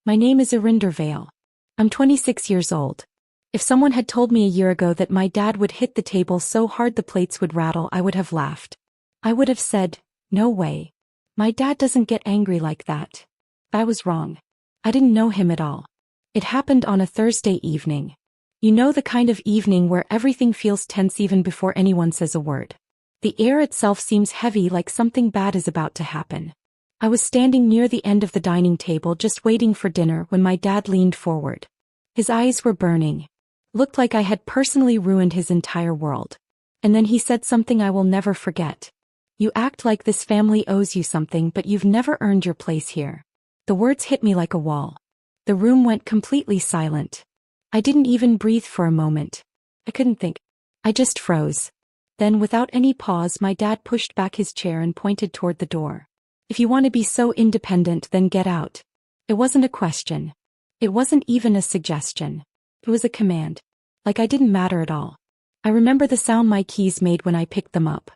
My name is Vale. I'm 26 years old. If someone had told me a year ago that my dad would hit the table so hard the plates would rattle, I would have laughed. I would have said, "No way. My dad doesn't get angry like that." I was wrong. I didn't know him at all. It happened on a Thursday evening. You know, the kind of evening where everything feels tense even before anyone says a word. The air itself seems heavy, like something bad is about to happen. I was standing near the end of the dining table just waiting for dinner when my dad leaned forward. His eyes were burning. Looked like I had personally ruined his entire world. And then he said something I will never forget. "You act like this family owes you something, but you've never earned your place here." The words hit me like a wall. The room went completely silent. I didn't even breathe for a moment. I couldn't think. I just froze. Then, without any pause, my dad pushed back his chair and pointed toward the door. "If you want to be so independent, then get out." It wasn't a question. It wasn't even a suggestion. It was a command. Like I didn't matter at all. I remember the sound my keys made when I picked them up.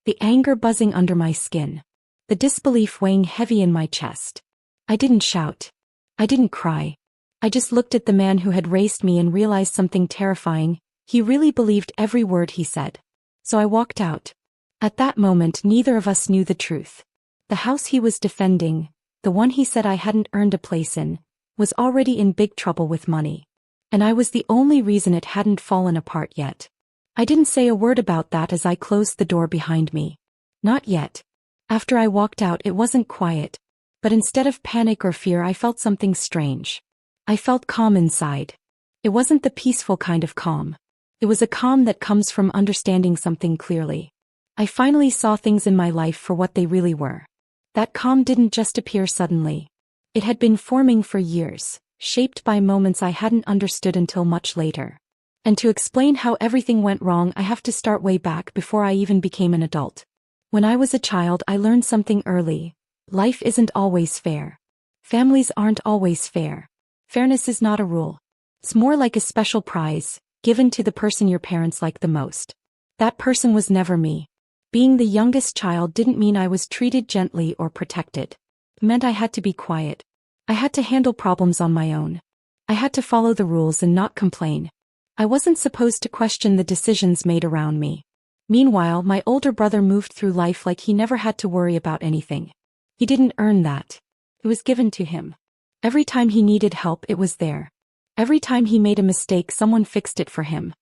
The anger buzzing under my skin. The disbelief weighing heavy in my chest. I didn't shout. I didn't cry. I just looked at the man who had raised me and realized something terrifying. He really believed every word he said. So I walked out. At that moment, neither of us knew the truth. The house he was defending, the one he said I hadn't earned a place in, was already in big trouble with money. And I was the only reason it hadn't fallen apart yet. I didn't say a word about that as I closed the door behind me. Not yet. After I walked out, it wasn't quiet. But instead of panic or fear, I felt something strange. I felt calm inside. It wasn't the peaceful kind of calm. It was a calm that comes from understanding something clearly. I finally saw things in my life for what they really were. That calm didn't just appear suddenly. It had been forming for years, shaped by moments I hadn't understood until much later. And to explain how everything went wrong, I have to start way back before I even became an adult. When I was a child, I learned something early. Life isn't always fair. Families aren't always fair. Fairness is not a rule. It's more like a special prize, given to the person your parents like the most. That person was never me. Being the youngest child didn't mean I was treated gently or protected. It meant I had to be quiet. I had to handle problems on my own. I had to follow the rules and not complain. I wasn't supposed to question the decisions made around me. Meanwhile, my older brother moved through life like he never had to worry about anything. He didn't earn that. It was given to him. Every time he needed help, it was there. Every time he made a mistake, someone fixed it for him.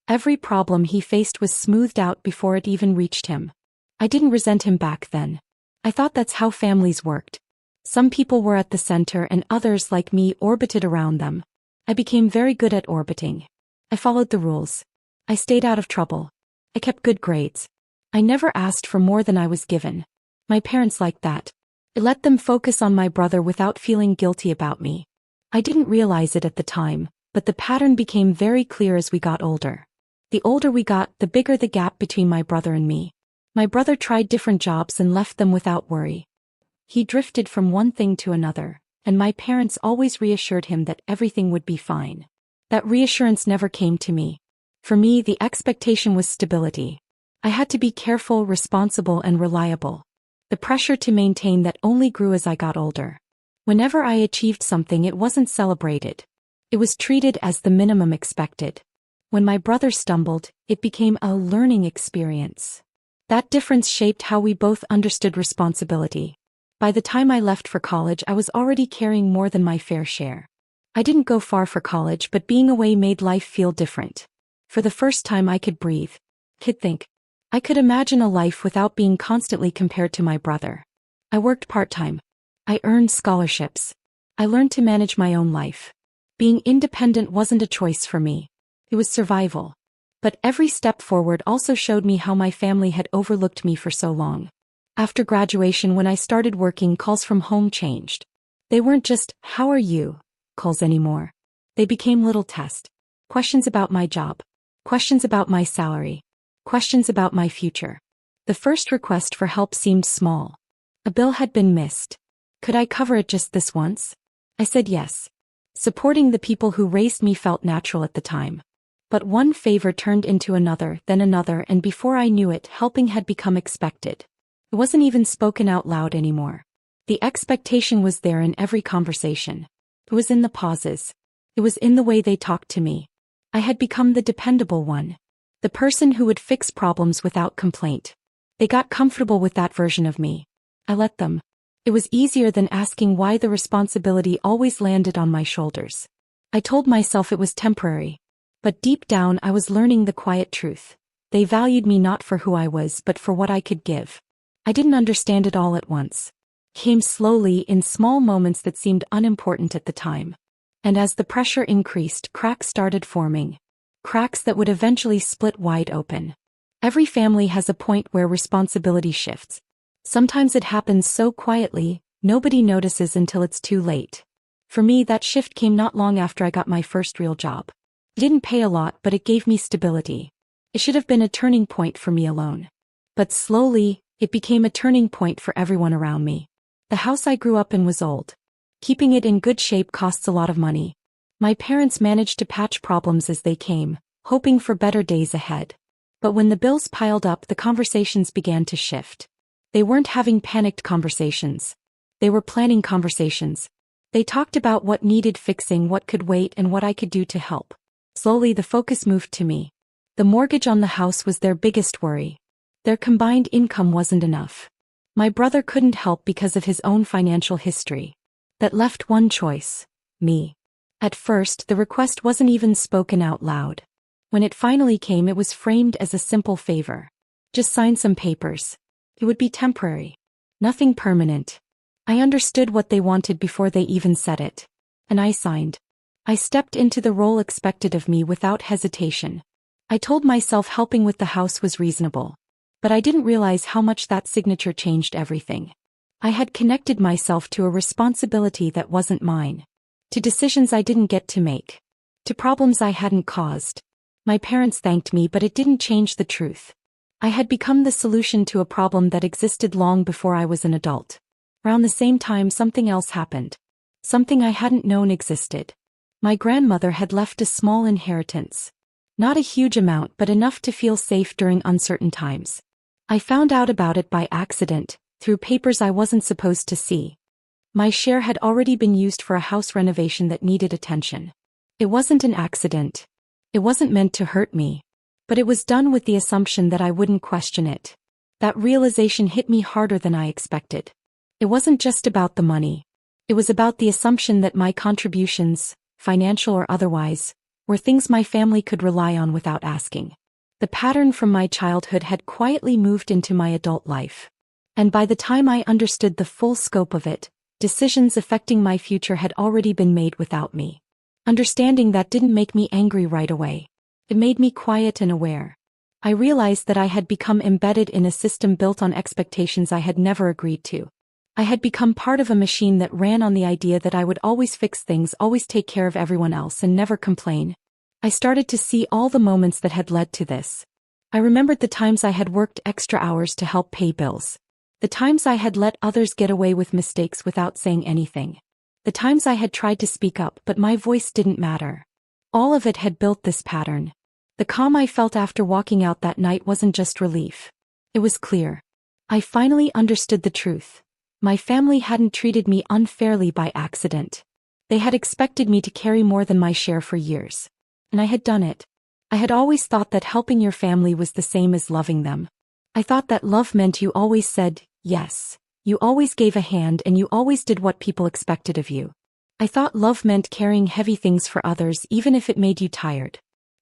Every problem he faced was smoothed out before it even reached him. I didn't resent him back then. I thought that's how families worked. Some people were at the center and others, like me, orbited around them. I became very good at orbiting. I followed the rules. I stayed out of trouble. I kept good grades. I never asked for more than I was given. My parents liked that. It let them focus on my brother without feeling guilty about me. I didn't realize it at the time, but the pattern became very clear as we got older. The older we got, the bigger the gap between my brother and me. My brother tried different jobs and left them without worry. He drifted from one thing to another, and my parents always reassured him that everything would be fine. That reassurance never came to me. For me, the expectation was stability. I had to be careful, responsible, and reliable. The pressure to maintain that only grew as I got older. Whenever I achieved something, it wasn't celebrated. It was treated as the minimum expected. When my brother stumbled, it became a learning experience. That difference shaped how we both understood responsibility. By the time I left for college, I was already carrying more than my fair share. I didn't go far for college, but being away made life feel different. For the first time, I could breathe. Could think. I could imagine a life without being constantly compared to my brother. I worked part-time. I earned scholarships. I learned to manage my own life. Being independent wasn't a choice for me. It was survival. But every step forward also showed me how my family had overlooked me for so long. After graduation, when I started working, calls from home changed. They weren't just, "How are you?" calls anymore. They became little tests. Questions about my job. Questions about my salary. Questions about my future. The first request for help seemed small. A bill had been missed. Could I cover it just this once? I said yes. Supporting the people who raised me felt natural at the time. But one favor turned into another, then another, and before I knew it, helping had become expected. It wasn't even spoken out loud anymore. The expectation was there in every conversation. It was in the pauses. It was in the way they talked to me. I had become the dependable one. The person who would fix problems without complaint. They got comfortable with that version of me. I let them. It was easier than asking why the responsibility always landed on my shoulders. I told myself it was temporary. But deep down I was learning the quiet truth. They valued me not for who I was but for what I could give. I didn't understand it all at once. It came slowly in small moments that seemed unimportant at the time. And as the pressure increased, cracks started forming. Cracks that would eventually split wide open. Every family has a point where responsibility shifts. Sometimes it happens so quietly, nobody notices until it's too late. For me, that shift came not long after I got my first real job. It didn't pay a lot, but it gave me stability. It should have been a turning point for me alone. But slowly, it became a turning point for everyone around me. The house I grew up in was old. Keeping it in good shape costs a lot of money. My parents managed to patch problems as they came, hoping for better days ahead. But when the bills piled up, the conversations began to shift. They weren't having panicked conversations. They were planning conversations. They talked about what needed fixing, what could wait, and what I could do to help. Slowly the focus moved to me. The mortgage on the house was their biggest worry. Their combined income wasn't enough. My brother couldn't help because of his own financial history. That left one choice: me. At first, the request wasn't even spoken out loud. When it finally came, it was framed as a simple favor. Just sign some papers. It would be temporary. Nothing permanent. I understood what they wanted before they even said it. And I signed. I stepped into the role expected of me without hesitation. I told myself helping with the house was reasonable. But I didn't realize how much that signature changed everything. I had connected myself to a responsibility that wasn't mine. To decisions I didn't get to make. To problems I hadn't caused. My parents thanked me, but it didn't change the truth. I had become the solution to a problem that existed long before I was an adult. Around the same time, something else happened. Something I hadn't known existed. My grandmother had left a small inheritance. Not a huge amount, but enough to feel safe during uncertain times. I found out about it by accident, through papers I wasn't supposed to see. My share had already been used for a house renovation that needed attention. It wasn't an accident. It wasn't meant to hurt me. But it was done with the assumption that I wouldn't question it. That realization hit me harder than I expected. It wasn't just about the money. It was about the assumption that my contributions, financial or otherwise, were things my family could rely on without asking. The pattern from my childhood had quietly moved into my adult life. And by the time I understood the full scope of it, decisions affecting my future had already been made without me. Understanding that didn't make me angry right away. It made me quiet and aware. I realized that I had become embedded in a system built on expectations I had never agreed to. I had become part of a machine that ran on the idea that I would always fix things, always take care of everyone else, and never complain. I started to see all the moments that had led to this. I remembered the times I had worked extra hours to help pay bills. The times I had let others get away with mistakes without saying anything. The times I had tried to speak up, but my voice didn't matter. All of it had built this pattern. The calm I felt after walking out that night wasn't just relief. It was clear. I finally understood the truth. My family hadn't treated me unfairly by accident. They had expected me to carry more than my share for years. And I had done it. I had always thought that helping your family was the same as loving them. I thought that love meant you always said yes. You always gave a hand and you always did what people expected of you. I thought love meant carrying heavy things for others even if it made you tired.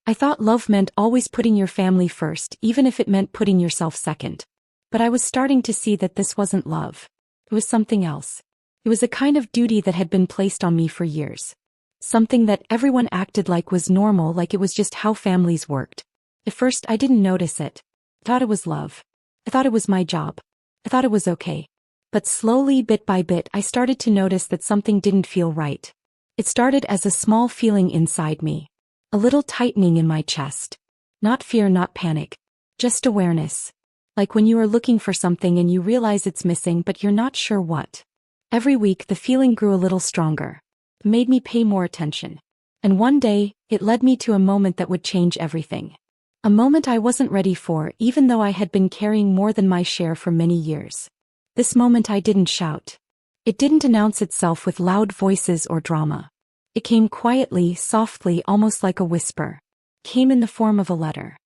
I thought love meant always putting your family first even if it meant putting yourself second. But I was starting to see that this wasn't love. It was something else. It was a kind of duty that had been placed on me for years. Something that everyone acted like was normal, like it was just how families worked. At first I didn't notice it. I thought it was love. I thought it was my job. I thought it was okay. But slowly, bit by bit, I started to notice that something didn't feel right. It started as a small feeling inside me. A little tightening in my chest. Not fear, not panic. Just awareness. Like when you are looking for something and you realize it's missing but you're not sure what. Every week the feeling grew a little stronger. It made me pay more attention. And one day, it led me to a moment that would change everything. A moment I wasn't ready for, even though I had been carrying more than my share for many years. This moment I didn't shout. It didn't announce itself with loud voices or drama. It came quietly, softly, almost like a whisper. Came in the form of a letter.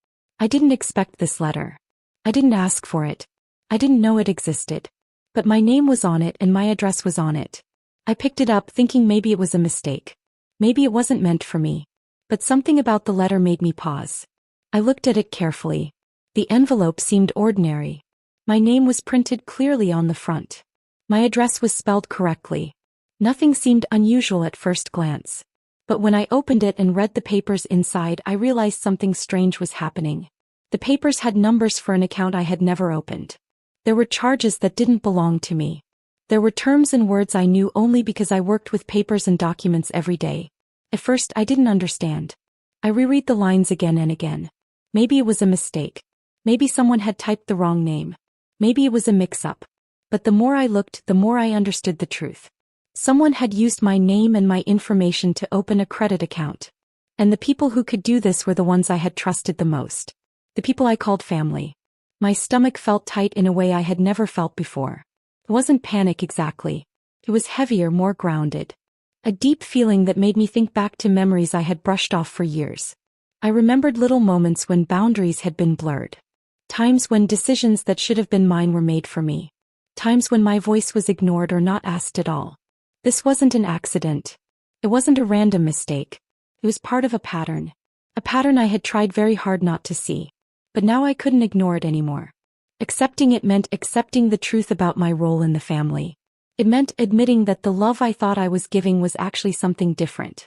I didn't expect this letter. I didn't ask for it. I didn't know it existed. But my name was on it and my address was on it. I picked it up thinking maybe it was a mistake. Maybe it wasn't meant for me. But something about the letter made me pause. I looked at it carefully. The envelope seemed ordinary. My name was printed clearly on the front. My address was spelled correctly. Nothing seemed unusual at first glance. But when I opened it and read the papers inside, I realized something strange was happening. The papers had numbers for an account I had never opened. There were charges that didn't belong to me. There were terms and words I knew only because I worked with papers and documents every day. At first, I didn't understand. I reread the lines again and again. Maybe it was a mistake. Maybe someone had typed the wrong name. Maybe it was a mix-up. But the more I looked, the more I understood the truth. Someone had used my name and my information to open a credit account. And the people who could do this were the ones I had trusted the most. The people I called family. My stomach felt tight in a way I had never felt before. It wasn't panic exactly. It was heavier, more grounded. A deep feeling that made me think back to memories I had brushed off for years. I remembered little moments when boundaries had been blurred. Times when decisions that should have been mine were made for me. Times when my voice was ignored or not asked at all. This wasn't an accident. It wasn't a random mistake. It was part of a pattern. A pattern I had tried very hard not to see. But now I couldn't ignore it anymore. Accepting it meant accepting the truth about my role in the family. It meant admitting that the love I thought I was giving was actually something different.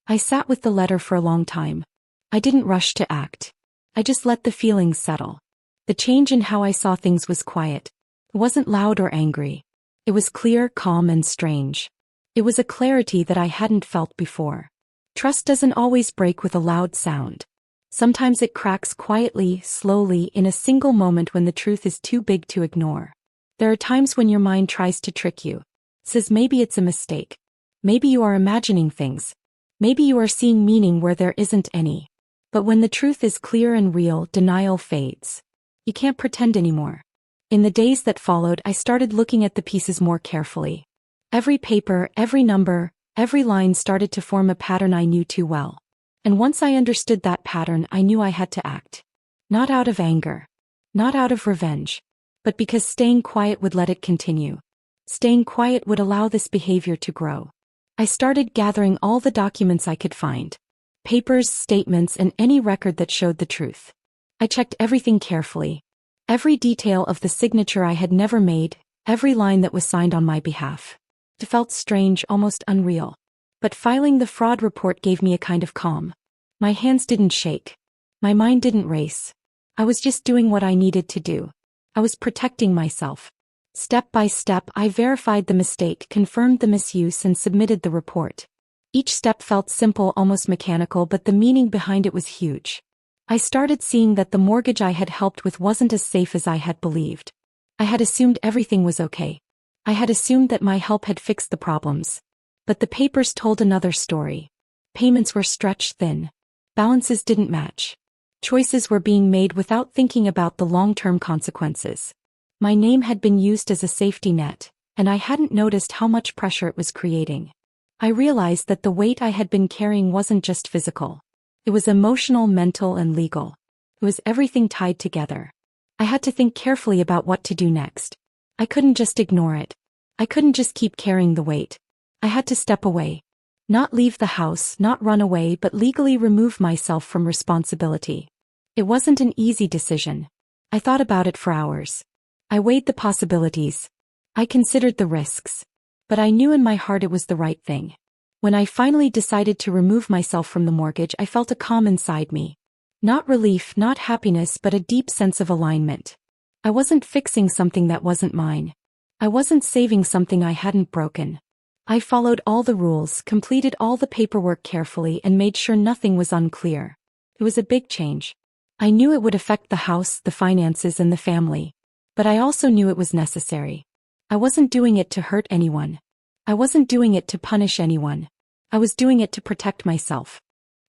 I sat with the letter for a long time. I didn't rush to act. I just let the feelings settle. The change in how I saw things was quiet. It wasn't loud or angry. It was clear, calm, and strange. It was a clarity that I hadn't felt before. Trust doesn't always break with a loud sound. Sometimes it cracks quietly, slowly, in a single moment when the truth is too big to ignore. There are times when your mind tries to trick you. Says maybe it's a mistake. Maybe you are imagining things. Maybe you are seeing meaning where there isn't any. But when the truth is clear and real, denial fades. You can't pretend anymore. In the days that followed, I started looking at the pieces more carefully. Every paper, every number, every line started to form a pattern I knew too well. And once I understood that pattern, I knew I had to act. Not out of anger. Not out of revenge. But because staying quiet would let it continue. Staying quiet would allow this behavior to grow. I started gathering all the documents I could find. Papers, statements, and any record that showed the truth. I checked everything carefully. Every detail of the signature I had never made, every line that was signed on my behalf. It felt strange, almost unreal. But filing the fraud report gave me a kind of calm. My hands didn't shake. My mind didn't race. I was just doing what I needed to do. I was protecting myself. Step by step, I verified the mistake, confirmed the misuse, and submitted the report. Each step felt simple, almost mechanical, but the meaning behind it was huge. I started seeing that the mortgage I had helped with wasn't as safe as I had believed. I had assumed everything was okay. I had assumed that my help had fixed the problems. But the papers told another story. Payments were stretched thin. Balances didn't match. Choices were being made without thinking about the long-term consequences. My name had been used as a safety net, and I hadn't noticed how much pressure it was creating. I realized that the weight I had been carrying wasn't just physical. It was emotional, mental, and legal. It was everything tied together. I had to think carefully about what to do next. I couldn't just ignore it. I couldn't just keep carrying the weight. I had to step away. Not leave the house, not run away, but legally remove myself from responsibility. It wasn't an easy decision. I thought about it for hours. I weighed the possibilities. I considered the risks. But I knew in my heart it was the right thing. When I finally decided to remove myself from the mortgage, I felt a calm inside me. Not relief, not happiness, but a deep sense of alignment. I wasn't fixing something that wasn't mine. I wasn't saving something I hadn't broken. I followed all the rules, completed all the paperwork carefully, and made sure nothing was unclear. It was a big change. I knew it would affect the house, the finances, and the family. But I also knew it was necessary. I wasn't doing it to hurt anyone. I wasn't doing it to punish anyone. I was doing it to protect myself.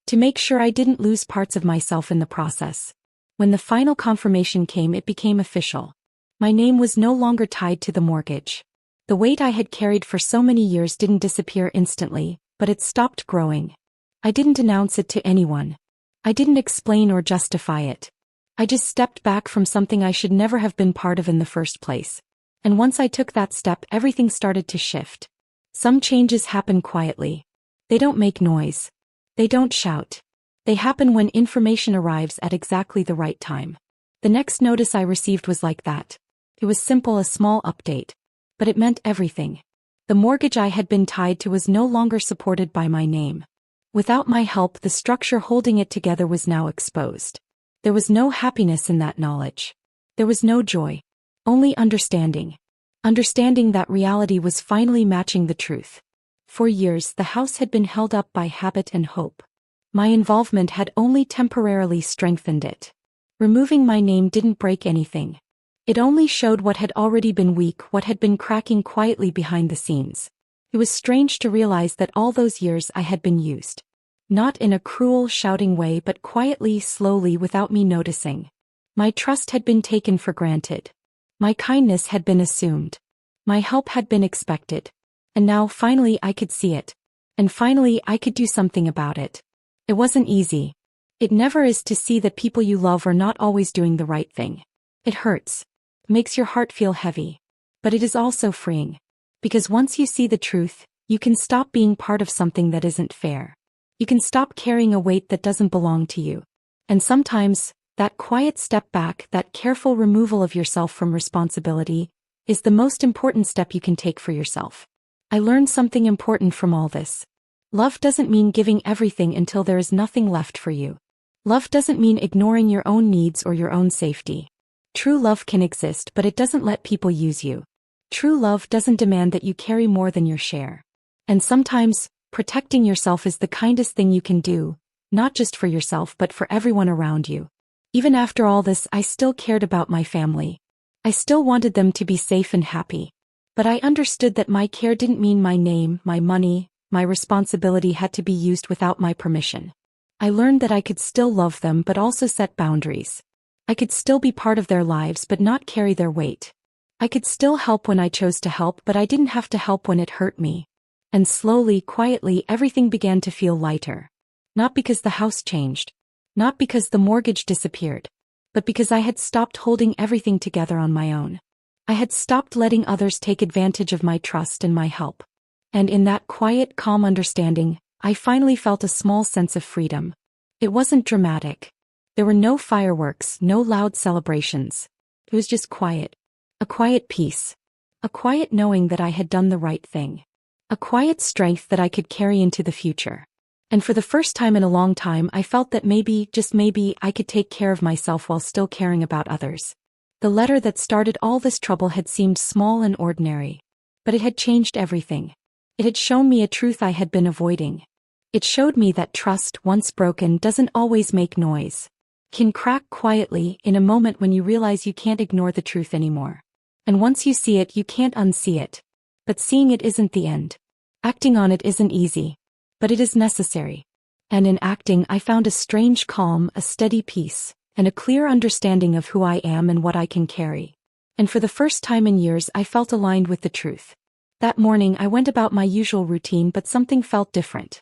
To make sure I didn't lose parts of myself in the process. When the final confirmation came, it became official. My name was no longer tied to the mortgage. The weight I had carried for so many years didn't disappear instantly, but it stopped growing. I didn't announce it to anyone. I didn't explain or justify it. I just stepped back from something I should never have been part of in the first place. And once I took that step, everything started to shift. Some changes happen quietly. They don't make noise. They don't shout. They happen when information arrives at exactly the right time. The next notice I received was like that. It was simple, a small update. But it meant everything. The mortgage I had been tied to was no longer supported by my name. Without my help, the structure holding it together was now exposed. There was no happiness in that knowledge. There was no joy. Only understanding. Understanding that reality was finally matching the truth. For years, the house had been held up by habit and hope. My involvement had only temporarily strengthened it. Removing my name didn't break anything. It only showed what had already been weak, what had been cracking quietly behind the scenes. It was strange to realize that all those years I had been used. Not in a cruel, shouting way, but quietly, slowly, without me noticing. My trust had been taken for granted. My kindness had been assumed. My help had been expected. And now, finally, I could see it. And finally, I could do something about it. It wasn't easy. It never is to see that people you love are not always doing the right thing. It hurts. It makes your heart feel heavy. But it is also freeing. Because once you see the truth, you can stop being part of something that isn't fair. You can stop carrying a weight that doesn't belong to you. And sometimes, that quiet step back, that careful removal of yourself from responsibility, is the most important step you can take for yourself. I learned something important from all this. Love doesn't mean giving everything until there is nothing left for you. Love doesn't mean ignoring your own needs or your own safety. True love can exist, but it doesn't let people use you. True love doesn't demand that you carry more than your share. And sometimes, protecting yourself is the kindest thing you can do, not just for yourself but for everyone around you. Even after all this, I still cared about my family. I still wanted them to be safe and happy. But I understood that my care didn't mean my name, my money, my responsibility had to be used without my permission. I learned that I could still love them but also set boundaries. I could still be part of their lives but not carry their weight. I could still help when I chose to help, but I didn't have to help when it hurt me. And slowly, quietly, everything began to feel lighter. Not because the house changed. Not because the mortgage disappeared. But because I had stopped holding everything together on my own. I had stopped letting others take advantage of my trust and my help. And in that quiet, calm understanding, I finally felt a small sense of freedom. It wasn't dramatic. There were no fireworks, no loud celebrations. It was just quiet. A quiet peace. A quiet knowing that I had done the right thing. A quiet strength that I could carry into the future. And for the first time in a long time, I felt that maybe, just maybe, I could take care of myself while still caring about others. The letter that started all this trouble had seemed small and ordinary. But it had changed everything. It had shown me a truth I had been avoiding. It showed me that trust, once broken, doesn't always make noise. It can crack quietly in a moment when you realize you can't ignore the truth anymore. And once you see it, you can't unsee it. But seeing it isn't the end. Acting on it isn't easy. But it is necessary. And in acting, I found a strange calm, a steady peace, and a clear understanding of who I am and what I can carry. And for the first time in years, I felt aligned with the truth. That morning, I went about my usual routine, but something felt different.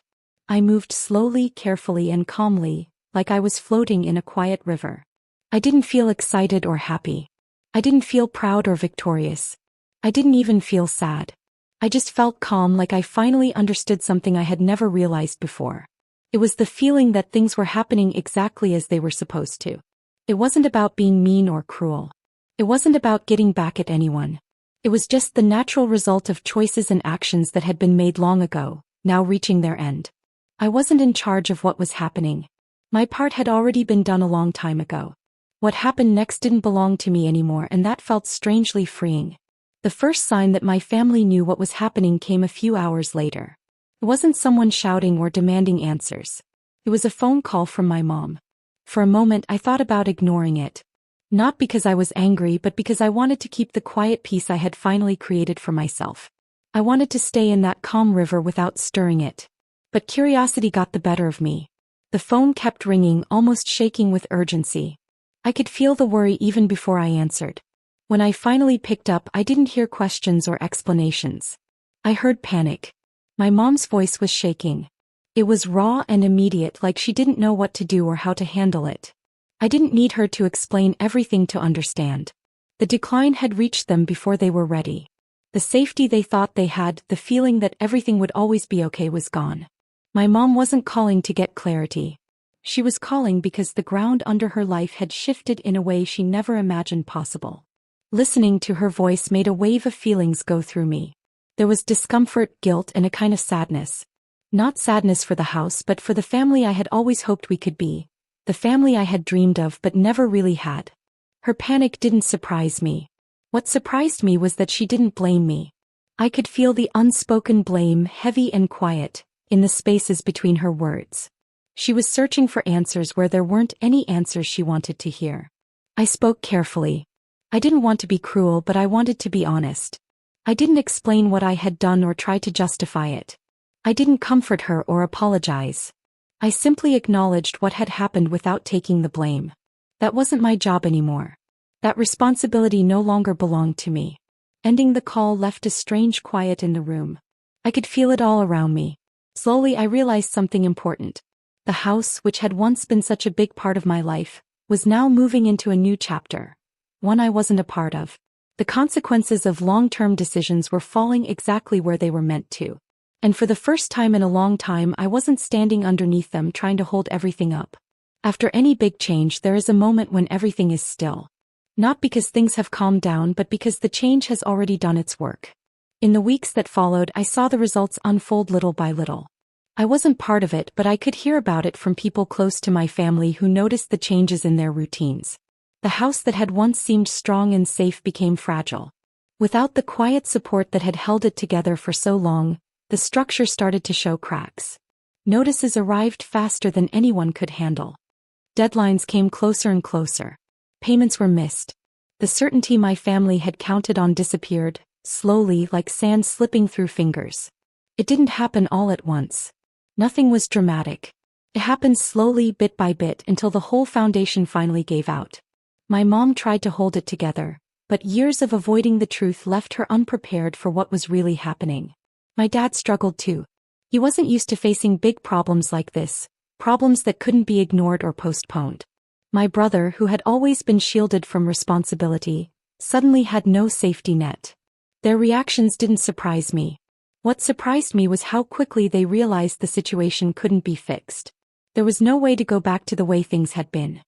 I moved slowly, carefully, and calmly, like I was floating in a quiet river. I didn't feel excited or happy. I didn't feel proud or victorious. I didn't even feel sad. I just felt calm, like I finally understood something I had never realized before. It was the feeling that things were happening exactly as they were supposed to. It wasn't about being mean or cruel. It wasn't about getting back at anyone. It was just the natural result of choices and actions that had been made long ago, now reaching their end. I wasn't in charge of what was happening. My part had already been done a long time ago. What happened next didn't belong to me anymore, and that felt strangely freeing. The first sign that my family knew what was happening came a few hours later. It wasn't someone shouting or demanding answers. It was a phone call from my mom. For a moment I thought about ignoring it. Not because I was angry, but because I wanted to keep the quiet peace I had finally created for myself. I wanted to stay in that calm river without stirring it. But curiosity got the better of me. The phone kept ringing, almost shaking with urgency. I could feel the worry even before I answered. When I finally picked up, I didn't hear questions or explanations. I heard panic. My mom's voice was shaking. It was raw and immediate, like she didn't know what to do or how to handle it. I didn't need her to explain everything to understand. The decline had reached them before they were ready. The safety they thought they had, the feeling that everything would always be okay, was gone. My mom wasn't calling to get clarity. She was calling because the ground under her life had shifted in a way she never imagined possible. Listening to her voice made a wave of feelings go through me. There was discomfort, guilt, and a kind of sadness. Not sadness for the house, but for the family I had always hoped we could be. The family I had dreamed of but never really had. Her panic didn't surprise me. What surprised me was that she didn't blame me. I could feel the unspoken blame, heavy and quiet, in the spaces between her words. She was searching for answers where there weren't any answers she wanted to hear. I spoke carefully. I didn't want to be cruel, but I wanted to be honest. I didn't explain what I had done or try to justify it. I didn't comfort her or apologize. I simply acknowledged what had happened without taking the blame. That wasn't my job anymore. That responsibility no longer belonged to me. Ending the call left a strange quiet in the room. I could feel it all around me. Slowly I realized something important. The house, which had once been such a big part of my life, was now moving into a new chapter. One I wasn't a part of. The consequences of long-term decisions were falling exactly where they were meant to. And for the first time in a long time, I wasn't standing underneath them trying to hold everything up. After any big change, there is a moment when everything is still. Not because things have calmed down, but because the change has already done its work. In the weeks that followed, I saw the results unfold little by little. I wasn't part of it, but I could hear about it from people close to my family who noticed the changes in their routines. The house that had once seemed strong and safe became fragile. Without the quiet support that had held it together for so long, the structure started to show cracks. Notices arrived faster than anyone could handle. Deadlines came closer and closer. Payments were missed. The certainty my family had counted on disappeared, slowly, like sand slipping through fingers. It didn't happen all at once. Nothing was dramatic. It happened slowly, bit by bit, until the whole foundation finally gave out. My mom tried to hold it together, but years of avoiding the truth left her unprepared for what was really happening. My dad struggled too. He wasn't used to facing big problems like this, problems that couldn't be ignored or postponed. My brother, who had always been shielded from responsibility, suddenly had no safety net. Their reactions didn't surprise me. What surprised me was how quickly they realized the situation couldn't be fixed. There was no way to go back to the way things had been.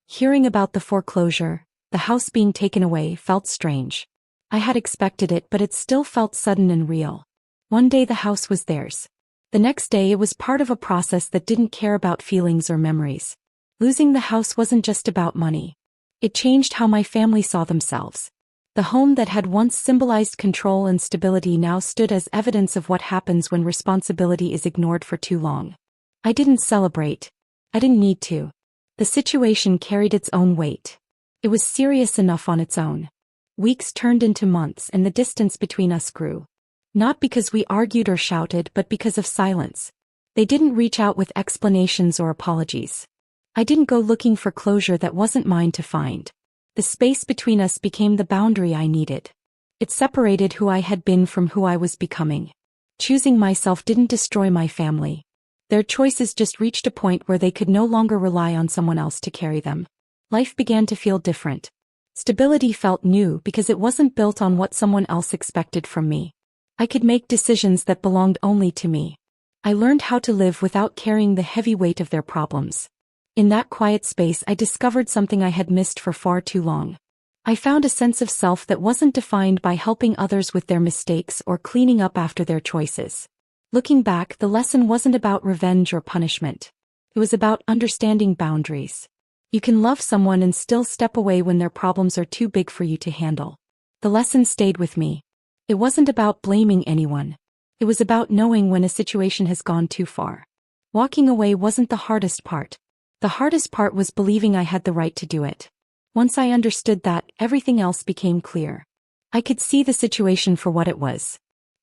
Hearing about the foreclosure, the house being taken away, felt strange. I had expected it, but it still felt sudden and real. One day the house was theirs. The next day it was part of a process that didn't care about feelings or memories. Losing the house wasn't just about money. It changed how my family saw themselves. The home that had once symbolized control and stability now stood as evidence of what happens when responsibility is ignored for too long. I didn't celebrate. I didn't need to. The situation carried its own weight. It was serious enough on its own. Weeks turned into months and the distance between us grew. Not because we argued or shouted, but because of silence. They didn't reach out with explanations or apologies. I didn't go looking for closure that wasn't mine to find. The space between us became the boundary I needed. It separated who I had been from who I was becoming. Choosing myself didn't destroy my family. Their choices just reached a point where they could no longer rely on someone else to carry them. Life began to feel different. Stability felt new because it wasn't built on what someone else expected from me. I could make decisions that belonged only to me. I learned how to live without carrying the heavy weight of their problems. In that quiet space, I discovered something I had missed for far too long. I found a sense of self that wasn't defined by helping others with their mistakes or cleaning up after their choices. Looking back, the lesson wasn't about revenge or punishment. It was about understanding boundaries. You can love someone and still step away when their problems are too big for you to handle. The lesson stayed with me. It wasn't about blaming anyone. It was about knowing when a situation has gone too far. Walking away wasn't the hardest part. The hardest part was believing I had the right to do it. Once I understood that, everything else became clear. I could see the situation for what it was.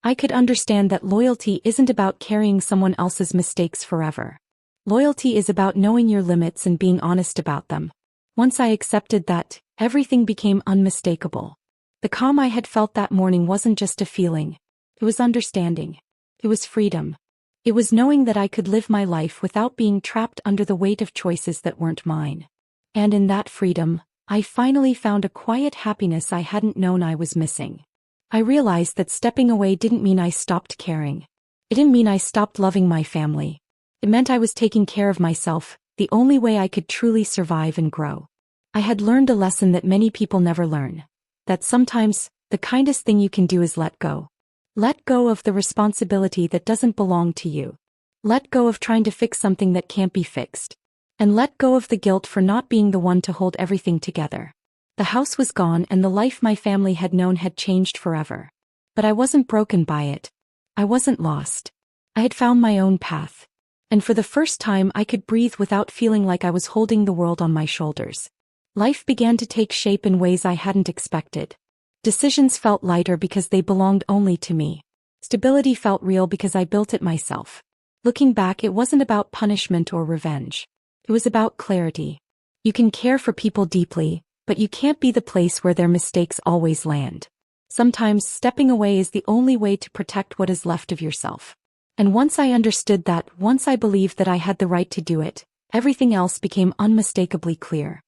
I could understand that loyalty isn't about carrying someone else's mistakes forever. Loyalty is about knowing your limits and being honest about them. Once I accepted that, everything became unmistakable. The calm I had felt that morning wasn't just a feeling. It was understanding. It was freedom. It was knowing that I could live my life without being trapped under the weight of choices that weren't mine. And in that freedom, I finally found a quiet happiness I hadn't known I was missing. I realized that stepping away didn't mean I stopped caring. It didn't mean I stopped loving my family. It meant I was taking care of myself, the only way I could truly survive and grow. I had learned a lesson that many people never learn. That sometimes, the kindest thing you can do is let go. Let go of the responsibility that doesn't belong to you. Let go of trying to fix something that can't be fixed. And let go of the guilt for not being the one to hold everything together. The house was gone and the life my family had known had changed forever. But I wasn't broken by it. I wasn't lost. I had found my own path. And for the first time I could breathe without feeling like I was holding the world on my shoulders. Life began to take shape in ways I hadn't expected. Decisions felt lighter because they belonged only to me. Stability felt real because I built it myself. Looking back, it wasn't about punishment or revenge. It was about clarity. You can care for people deeply, but you can't be the place where their mistakes always land. Sometimes stepping away is the only way to protect what is left of yourself. And once I understood that, once I believed that I had the right to do it, everything else became unmistakably clear.